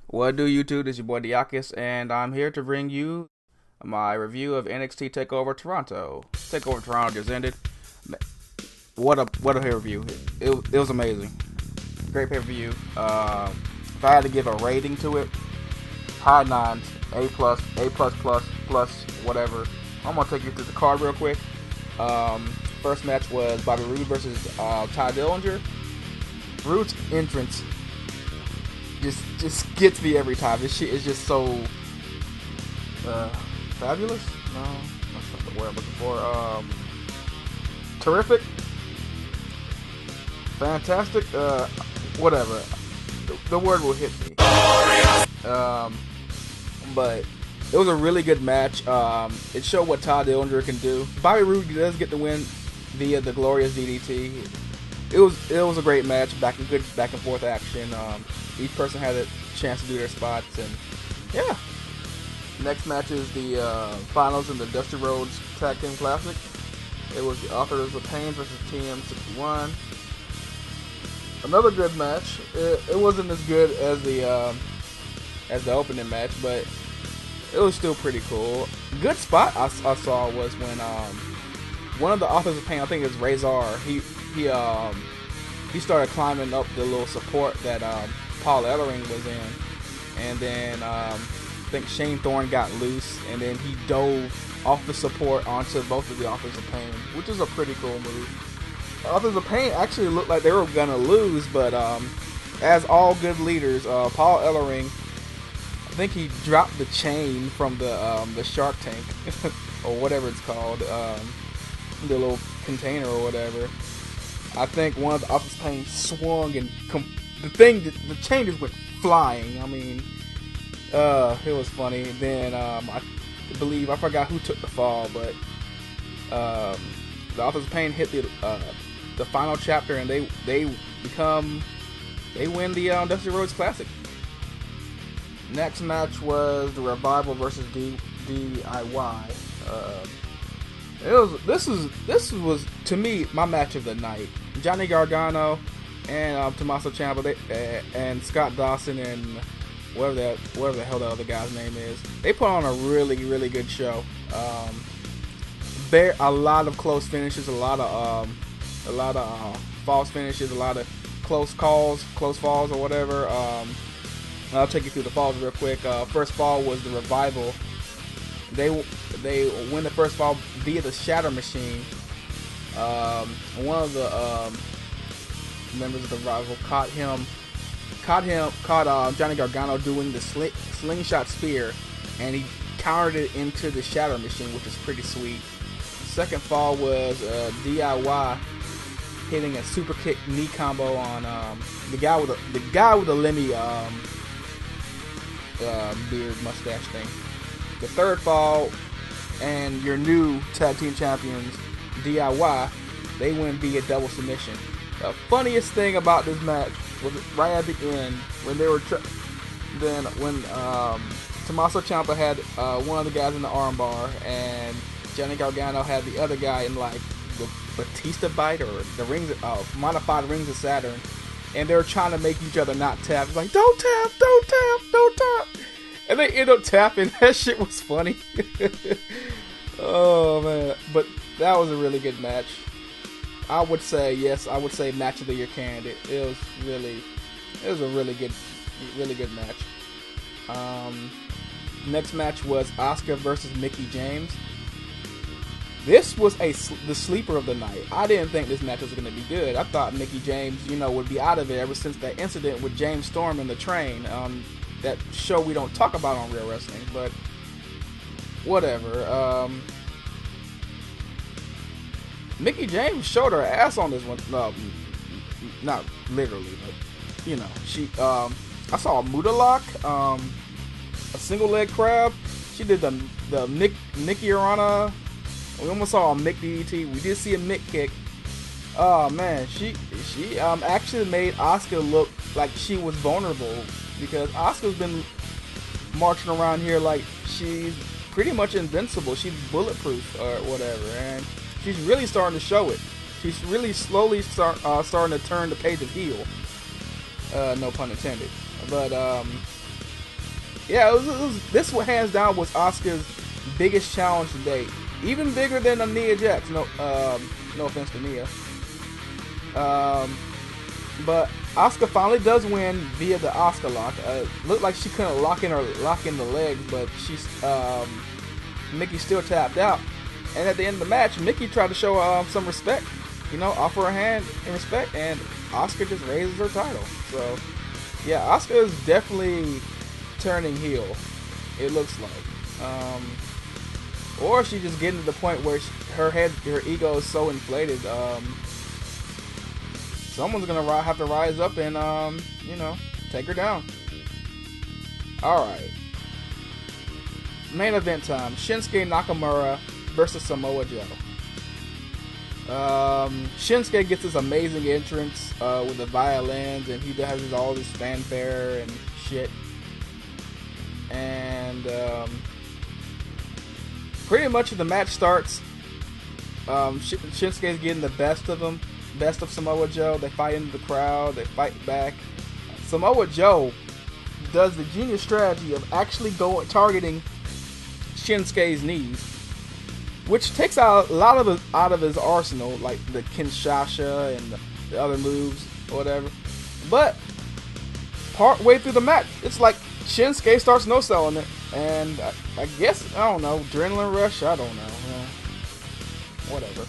What do YouTube? This is your boy Dieakas, and I'm here to bring you my review of NXT Takeover Toronto. Takeover Toronto just ended. What a review! It was amazing. Great pay per view. If I had to give a rating to it, high nines, A plus, plus whatever. I'm gonna take you through the card real quick. First match was Bobby Roode versus Ty Dillinger. Roode's entrance just gets me every time. This shit is just so fabulous. No, that's not the word I'm looking for. Terrific, fantastic. Whatever. The word will hit me. But it was a really good match. It showed what Todd Dillinger can do. Bobby Roode does get the win via the glorious DDT. It was a great match, good back and forth action. Each person had a chance to do their spots, and yeah. Next match is the finals in the Dusty Rhodes Tag Team Classic. It was the Authors of Pain versus TM61. Another good match. It wasn't as good as the opening match, but it was still pretty cool. Good spot I saw was when one of the Authors of Pain, I think it was Razor, he started climbing up the little support that Paul Ellering was in, and then I think Shane Thorne got loose, and then he dove off the support onto both of the Authors of Pain, which is a pretty cool move. The Authors of Pain actually looked like they were gonna lose, but as all good leaders, Paul Ellering, I think he dropped the chain from the Shark Tank or whatever it's called, the little container or whatever. I think one of the Authors of Pain swung and the chain just went flying. I mean, it was funny. Then I believe, I forgot who took the fall, but the Authors of Pain hit the final chapter, and they win the Dusty Rhodes Classic. Next match was the Revival versus DIY. This was to me my match of the night. Johnny Gargano and Tommaso Ciampa and Scott Dawson and whatever the hell the other guy's name is. They put on a really good show. A lot of close finishes, a lot of false finishes, a lot of close falls or whatever. I'll take you through the falls real quick. First fall was the Revival. They win the first fall via the Shatter Machine. One of the members of the Revival caught Johnny Gargano doing the slingshot spear, and he countered it into the Shatter Machine, which is pretty sweet. Second fall was DIY hitting a super kick knee combo on the guy with the Lemmy beard mustache thing. The third fall, and your new tag team champions, DIY, they win via double submission. The funniest thing about this match was right at the end when they were when Tommaso Ciampa had one of the guys in the armbar, and Johnny Gargano had the other guy in like the Batista bite or the rings, modified rings of Saturn, and they were trying to make each other not tap. It's like, don't tap, don't tap, don't tap. And they end up tapping. That shit was funny. Oh man, but that was a really good match. I would say match of the year candidate. It was a really good match. Next match was Asuka versus Mickie James. This was the sleeper of the night. I didn't think this match was going to be good. I thought Mickie James, would be out of it ever since that incident with James Storm in the train. That show we don't talk about on Real Wrestling, but whatever. Mickie James showed her ass on this one. No, not literally, but she. I saw a Muda lock, a single leg crab. She did the Nikki Arana. We almost saw a Mick DDT. We did see a Mick kick. Oh man, she actually made Asuka look like she was vulnerable, because Asuka's been marching around here like she's pretty much invincible. She's bulletproof or whatever, and she's really starting to show it. She's really slowly starting to turn the page of heel. No pun intended. But Yeah, this one hands down was Asuka's biggest challenge to date. Even bigger than a Nia Jax. No offense to Nia. But Asuka finally does win via the Asuka lock. Looked like she couldn't lock in the legs, but Mickey still tapped out. And at the end of the match, Mickey tried to show some respect. Offer her hand in respect, and Asuka just raises her title. So, yeah, Asuka is definitely turning heel. It looks like, or she just getting to the point where her ego is so inflated. Someone's gonna have to rise up and take her down. All right, main event time: Shinsuke Nakamura versus Samoa Joe. Shinsuke gets this amazing entrance with the violins, and he has all this fanfare and shit. And pretty much the match starts. Shinsuke's getting the best of Samoa Joe. They fight into the crowd. They fight back. Samoa Joe does the genius strategy of actually targeting Shinsuke's knees, which takes out a lot of his arsenal, like the Kinshasa and the other moves or whatever. But part way through the match, it's like Shinsuke starts no-selling it, and I guess, I don't know, adrenaline rush, I don't know, whatever.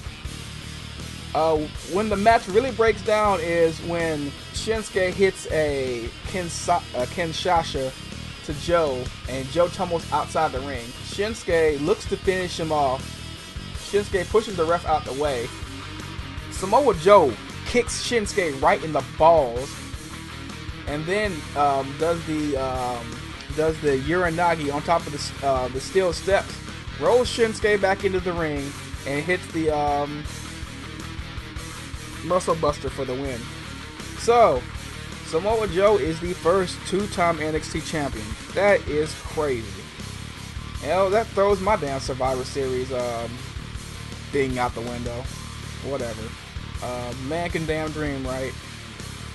When the match really breaks down is when Shinsuke hits a Kinshasa to Joe, and Joe tumbles outside the ring. Shinsuke looks to finish him off. Shinsuke pushes the ref out the way. Samoa Joe kicks Shinsuke right in the balls, and then does the Uranagi on top of the steel steps, rolls Shinsuke back into the ring, and hits the Muscle Buster for the win. So, Samoa Joe is the first two-time NXT champion. That is crazy. Hell, that throws my damn Survivor Series thing out the window. Whatever. Man can damn dream, right?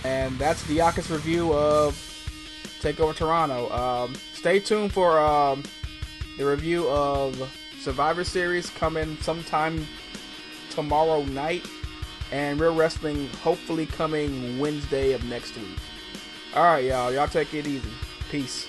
And that's Dieakas' review of Takeover Toronto. Stay tuned for the review of Survivor Series coming sometime tomorrow night, and Real Wrestling hopefully coming Wednesday of next week. Alright, y'all take it easy. Peace.